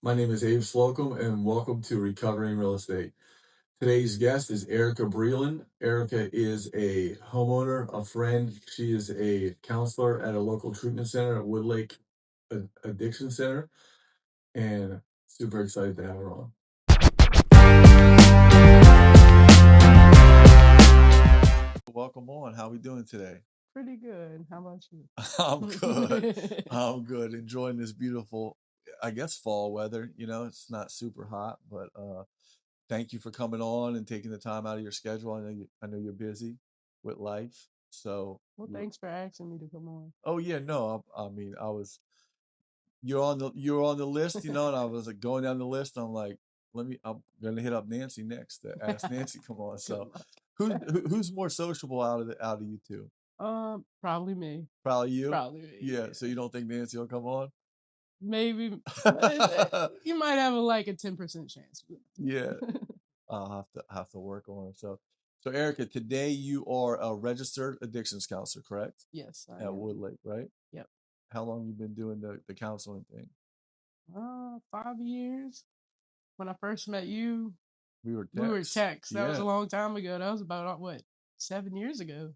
My name is Abe Slocum, and welcome to Recovering Real Estate. Today's guest is Erika Breland. Erika is a homeowner, a friend. She is a counselor at a local treatment center at Woodlake Addiction Center, and super excited to have her on. Welcome on. How are we doing today? Pretty good. How about you? I'm good. I'm good. Enjoying this beautiful, I guess, fall weather. It's not super hot, but thank you for coming on and taking the time out of your schedule. I know you're busy with life. So, Well, thanks for asking me to come on. oh yeah, no, I mean, you're on the list, and I was like going down the list. I'm like, I'm gonna hit up Nancy next to ask Nancy to come on. Good So, luck. who's more sociable out of you two? Probably me. Probably you. Probably me. Yeah. So you don't think Nancy will come on? Maybe you might have like a 10% chance. Yeah. I'll have to work on it. So Erika, today you are a registered addictions counselor, correct? Yes, I At am. Woodlake, right? Yep. How long you been doing the counseling thing? 5 years. When I first met you, We were we were texts. texts. That was Yeah. a long time ago. That was about what, 7 years ago.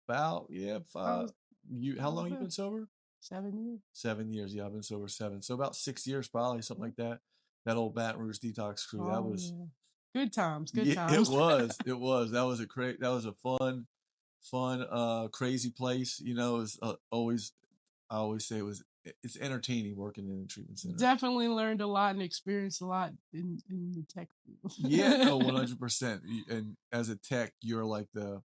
About, yeah, I five. was How long you there. been sober? 7 years. 7 years. Yeah, I've been sober 7. So about 6 years, probably something like that. That old Baton Rouge detox crew. That Oh was, yeah. Good times. Good yeah, it times. was. It was. That was a fun, crazy place. It's always, I always say it's entertaining working in a treatment center. Definitely learned a lot and experienced a lot in the tech Yeah, no, field. 100%. And as a tech, you're like the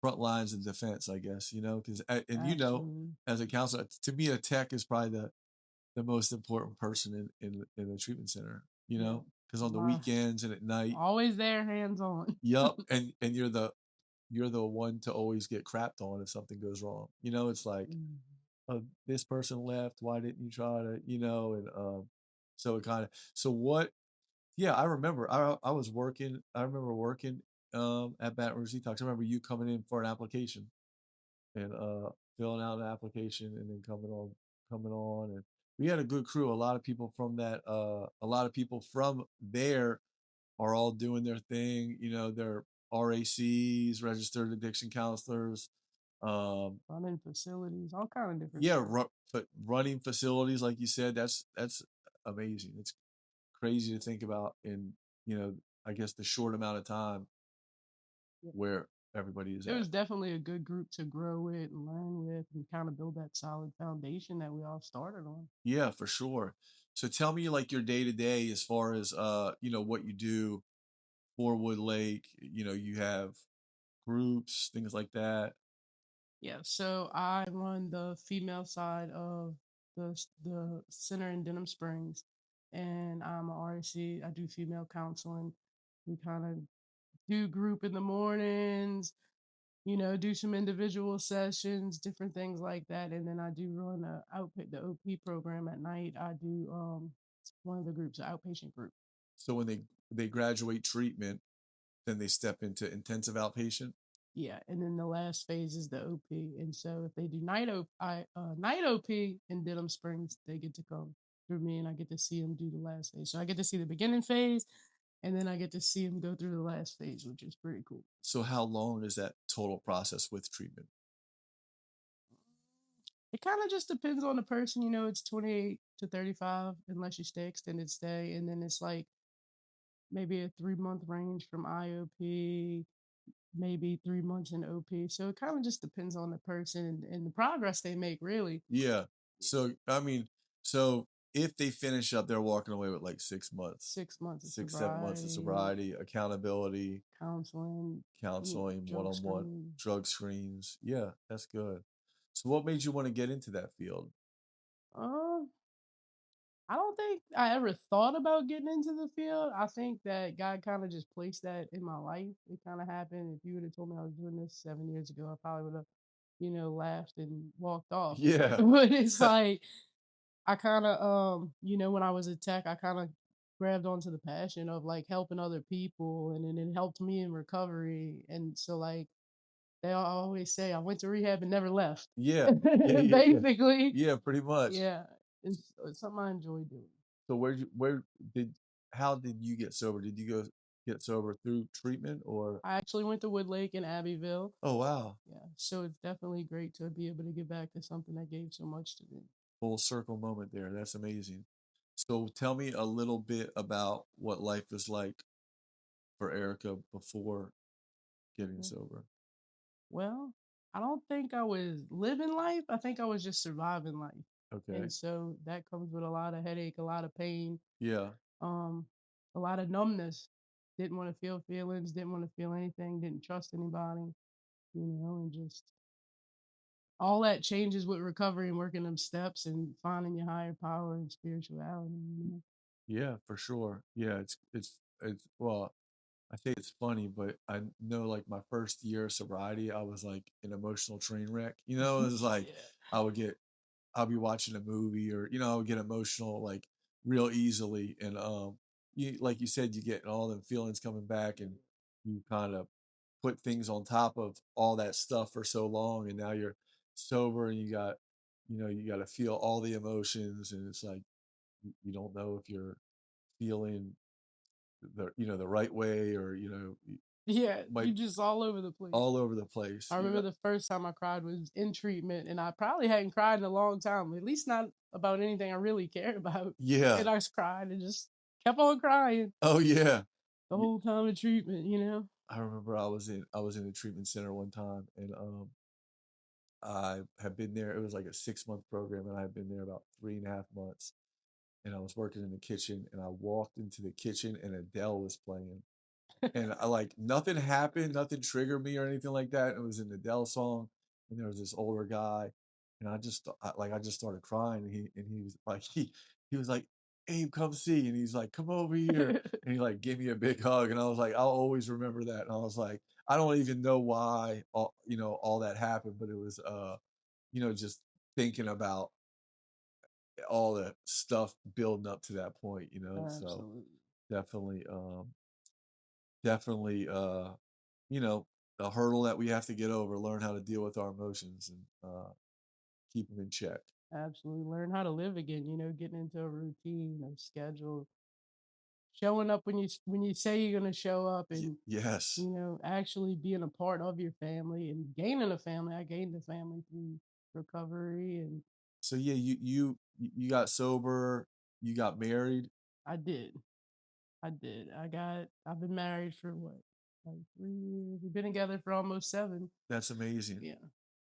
front lines of defense, I guess, because, and Actually, as a counselor, to me, a tech is probably the most important person in the treatment center, yeah. because on the My, weekends and at night, always there, hands on. yup, and you're the one to always get crapped on if something goes wrong. It's like, Mm. this person left. Why didn't you try to, and so it kind of, so what? Yeah, I remember. I was working. I remember working at Baton Rouge Detox. I remember you coming in for an application and filling out an application and then coming on, and we had a good crew. A lot of people from that. A lot of people from there are all doing their thing. They're RACs, registered addiction counselors. Running facilities, all kind of different Yeah, stuff. but running facilities, like you said, that's amazing. It's crazy to think about in, I guess the short amount of time Yeah. where everybody is It at. was definitely a good group to grow with and learn with and kind of build that solid foundation that we all started on. Yeah, for sure. So tell me like your day to day as far as what you do for Wood Lake. You have groups, things like that. Yeah, so I run the female side of the center in Denham Springs, and I'm a RC. I do female counseling. We kind of do group in the mornings, do some individual sessions, different things like that, and then I do run the OP program at night. I do one of the groups, an outpatient group. So when they graduate treatment, then they step into intensive outpatient. Yeah, and then the last phase is the OP. And so if they do night OP in Denham Springs, they get to come through me, and I get to see them do the last phase. So I get to see the beginning phase, and then I get to see them go through the last phase, which is pretty cool. So how long is that total process with treatment? It kind of just depends on the person. It's 28 to 35 unless you stay extended stay, and then it's like maybe a 3 month range from IOP, maybe 3 months in OP. So it kind of just depends on the person and the progress they make, really. Yeah. So I mean, so if they finish up, they're walking away with like 6 months, 6 months of 6, 7 months of sobriety, sobriety, accountability, counseling, counseling, one drug on one, screening. drug screens. Yeah, that's good. So what made you want to get into that field? Um, I don't think I ever thought about getting into the field. I think that God kind of just placed that in my life. It kind of happened. If you would have told me I was doing this 7 years ago, I probably would have, laughed and walked off. Yeah. But it's like I kind of, when I was a tech, I kind of grabbed onto the passion of like helping other people, and then it helped me in recovery. And so, like, they always say, I went to rehab and never left. Yeah. Yeah. Yeah. Yeah. Basically, Yeah, pretty much. yeah, it's something I enjoy doing. So where did how did you get sober? Did you go get sober through treatment or I actually went to Woodlake in Abbeville. oh wow, Yeah, so it's definitely great to be able to get back to something that gave so much to me. full circle moment there. That's amazing. So tell me a little bit about what life was like for Erica before getting Yeah. sober. Well, I don't think I was living life. I think I was just surviving life. And Okay. so that comes with a lot of headache, a lot of pain, Yeah. um, a lot of numbness. Didn't want to feel feelings, didn't want to feel anything, didn't trust anybody, and just all that changes with recovery and working them steps and finding your higher power and spirituality. Yeah, for sure. Yeah, it's well, I say it's funny, but I know like my first year of sobriety, I was like an emotional train wreck. It was like Yeah. I would get I'll be watching a movie or I would get emotional like real easily and you like you said you get all the feelings coming back and you kind of put things on top of all that stuff for so long and now you're sober and you got to feel all the emotions and it's like you don't know if you're feeling the right way or you Yeah, might you just all over the place. all over the place. I remember the first time I cried was in treatment, and I probably hadn't cried in a long time, at least not about anything I really cared about. Yeah. And I just cried and just kept on crying Oh yeah. the whole time in treatment. I remember I was in a treatment center one time and I had been there. It was like a 6 month program and I had been there about 3.5 months. And I was working in the kitchen and I walked into the kitchen and Adele was playing. And I like nothing happened, nothing triggered me or anything like that. It was an Adele song, and there was this older guy, and I just started crying. And he was like he was like, Abe, come see, and he's like, come over here, and he like gave me a big hug, and I was like, I'll always remember that. And I was like, I don't even know why all that happened, but it was just thinking about all the stuff building up to that point. So Absolutely. definitely definitely you know a hurdle that we have to get over, learn how to deal with our emotions and keep them in check. Absolutely. Learn how to live again, getting into a routine, a schedule, showing up when you say you're going to show up and Yes. actually being a part of your family and gaining a family. I gained a family through recovery, and So yeah, you got sober, you got married. I did. I did. I've been married for what, like 3 years. We've been together for almost 7. That's amazing. Yeah.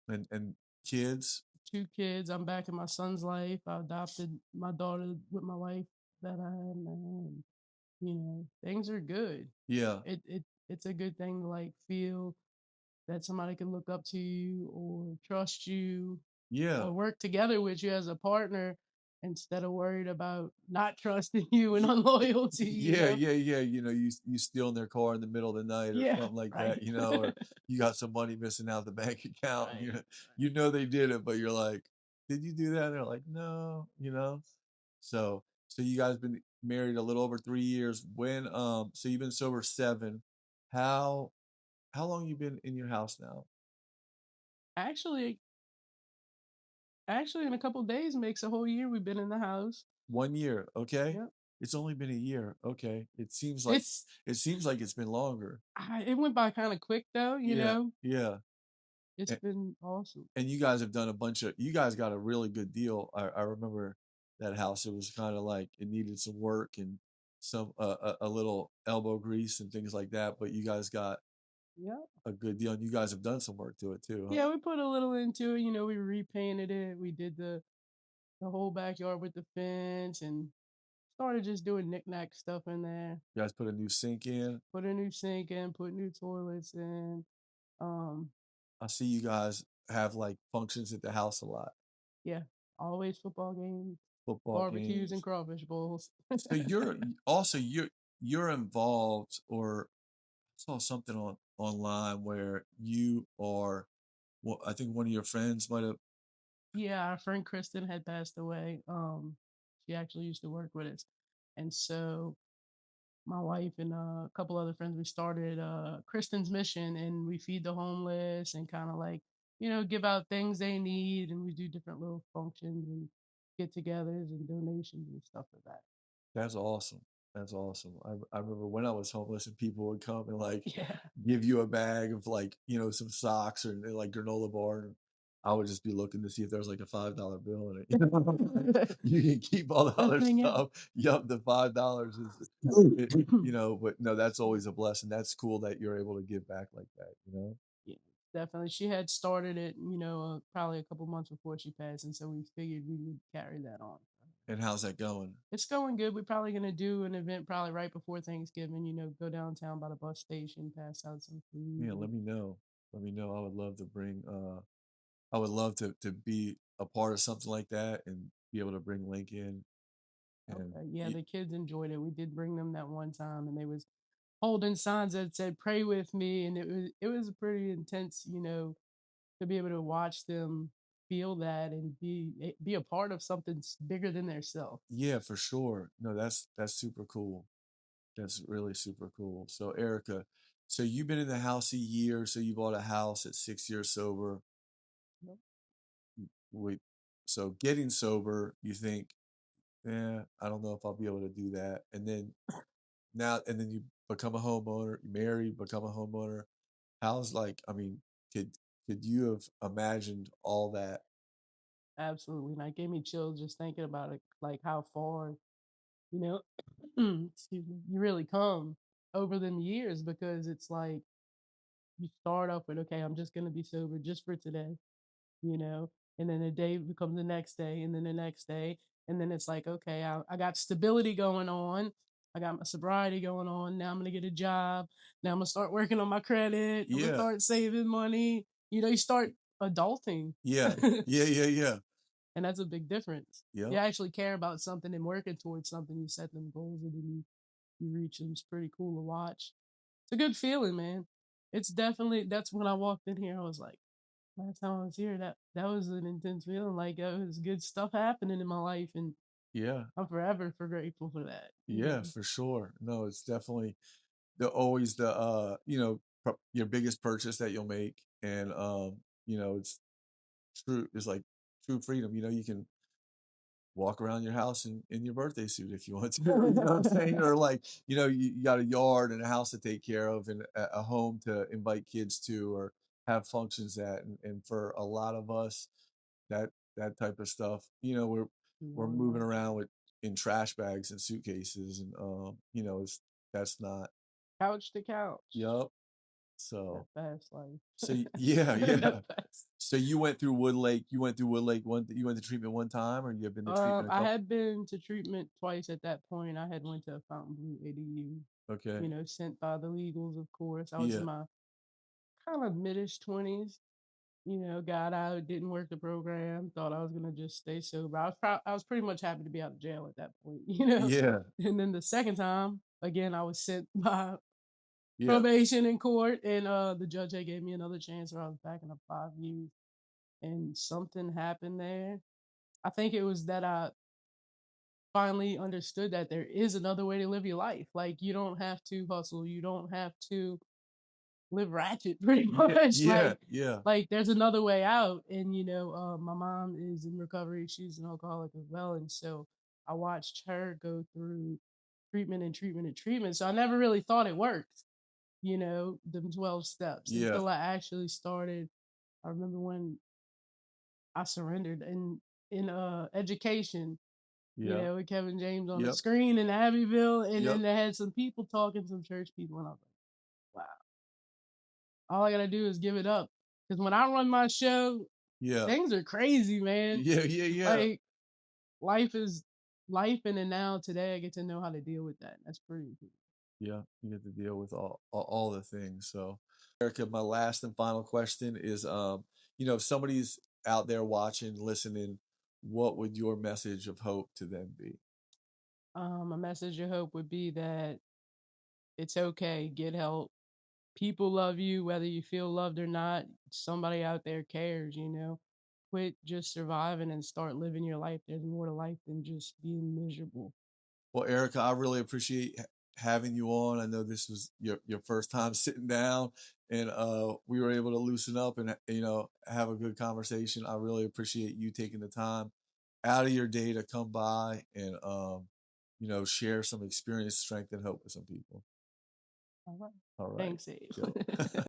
And kids. 2 kids. I'm back in my son's life. I adopted my daughter with my wife that I had now. And, things are good. Yeah. It's a good thing to like feel that somebody can look up to you or trust you Yeah. or work together with you as a partner instead of worried about not trusting you and unloyalty, Yeah, yeah, yeah. You stealing their car in the middle of the night or Yeah, something like that, right. or you got some money missing out of the bank account and Right, you know they did it, but you're like, did you do that? And they're like, no. So you guys been married a little over 3 years. So you've been sober 7. How how long you been in your house now? Actually, in a couple days makes a whole year we've been in the house. 1 year, okay? Yep. It's only been a year, okay. It's It seems like it's been longer. it went by kind of quick though, Yeah, yeah. It's been awesome. And you guys have done you guys got a really good deal. I remember that house. It was kind of like it needed some work and some a little elbow grease and things like that. But you guys got Yep. a good deal, and you guys have done some work to it too, huh? Yeah, we put a little into it. We repainted it. We did the whole backyard with the fence and started just doing knickknack stuff in there. You guys put a new sink in. Put a new sink in, put new toilets in. Um, I see you guys have like functions at the house a lot, yeah, always football games, football barbecues, and games. crawfish bowls. So you're involved, or I saw something online where you are. Well, I think one of your friends might have. Yeah, our friend Kristen had passed away. She actually used to work with us, and so my wife and a couple other friends, we started Kristen's Mission, and we feed the homeless and kind of like give out things they need, and we do different little functions and get-togethers and donations and stuff like that. That's awesome. That's awesome. I remember when I was homeless and people would come and like Yeah. give you a bag of like, some socks or like granola bar. And I would just be looking to see if there was like a $5 bill in it. You can keep all the other Definitely, yeah. stuff. Yup, the $5 is but no, that's always a blessing. That's cool that you're able to give back like that. Yeah, definitely. She had started it, probably a couple months before she passed, and so we figured we would carry that on. And how's that going? It's going good. We're probably gonna do an event probably right before Thanksgiving. Go downtown by the bus station, pass out some food. Yeah, let And, me know. Let me know. I would love to bring I would love to be a part of something like that and be able to bring Lincoln and okay, yeah, the kids enjoyed it. We did bring them that one time, and they was holding signs that said "Pray with me," and it was pretty intense. To be able to watch them feel that and be a part of something bigger than their self. yeah, for sure. No, that's super cool. That's really super cool. So Erica, so you've been in the house a year, so you bought a house at 6 years sober. Yep. Wait, so getting sober, you think, yeah, I don't know if I'll be able to do that. And then you become a homeowner, you marry, become a homeowner. How's like, I mean, could could you have imagined all that? Absolutely. And it gave me chills just thinking about it, like how far, you know, excuse me, you really come over them years because it's like you start off with, okay, I'm just going to be sober just for today, you know, and then the day becomes the next day and then the next day. And then it's like, okay, I got stability going on. I got my sobriety going on. Now I'm going to get a job. Now I'm going to start working on my credit. I'm going to Yeah, start saving money. You start adulting. yeah, yeah, yeah, yeah. And that's a big difference. You Yep. actually care about something and working towards something. You set them goals and then you reach them. It's pretty cool to watch. It's a good feeling, man. It's definitely that's when I walked in here. I was like, last time I was here, that was an intense feeling. Like it was good stuff happening in my life, and Yeah. I'm forever for grateful for that. Yeah, for sure. No, it's definitely the your biggest purchase that you'll make. And it's it's like true freedom. You can walk around your house in your birthday suit if you want to. You know what I'm saying? Or like, you got a yard and a house to take care of and a home to invite kids to or have functions at. And for a lot of us, that that type of stuff, we're Long moving life, around with in trash bags and suitcases and it's that's not. couch to couch, Yup. that So fast life, yeah, that yeah. fast. So you went through Woodlake you went to treatment one time or you have been to treatment a I couple. had been to treatment twice at that point. I had went to Fountain Blue ADU, Okay. sent by the legals, of course. I was in Yeah. my kind of midish 20s. Got out, didn't work the program, thought I was gonna just stay sober. I was pretty much happy to be out of jail at that point. Yeah. And then the second time, again, I was sent by Yeah. probation in court, and the judge had gave me another chance, where I was backing up 5 years, and something happened there. I think it was that I finally understood that there is another way to live your life. Like you don't have to hustle, you don't have to live ratchet pretty Yeah. much. Yeah. like Yeah. like there's another way out. And my mom is in recovery. She's an alcoholic as well, and so I watched her go through treatment and treatment and treatment. So I never really thought it worked, the 12 steps, Yeah. until I actually started. I remember when I surrendered in education, Yeah. with Kevin James on the Yep. screen in Abbeville, and Yep. then they had some people talking, some church people, and I was like, wow, all I gotta do is give it up. Because when I run my show, Yeah. things are crazy, man. Yeah. Yeah. Yeah. Like life is life, and then now today I get to know how to deal with that. That's pretty cool. Yeah. You get to deal with all the things. So Erica, my last and final question is if somebody's out there watching, listening, what would your message of hope to them be? A message of hope would be that it's okay, get help. People love you, whether you feel loved or not. Somebody out there cares. Quit just surviving and start living your life. There's more to life than just being miserable. Well, Erica, I really appreciate having you on. I know this was your first time sitting down, and we were able to loosen up and have a good conversation. I really appreciate you taking the time out of your day to come by and share some experience, strength, and hope with some people. All right. All right. Thanks, Abe. Go.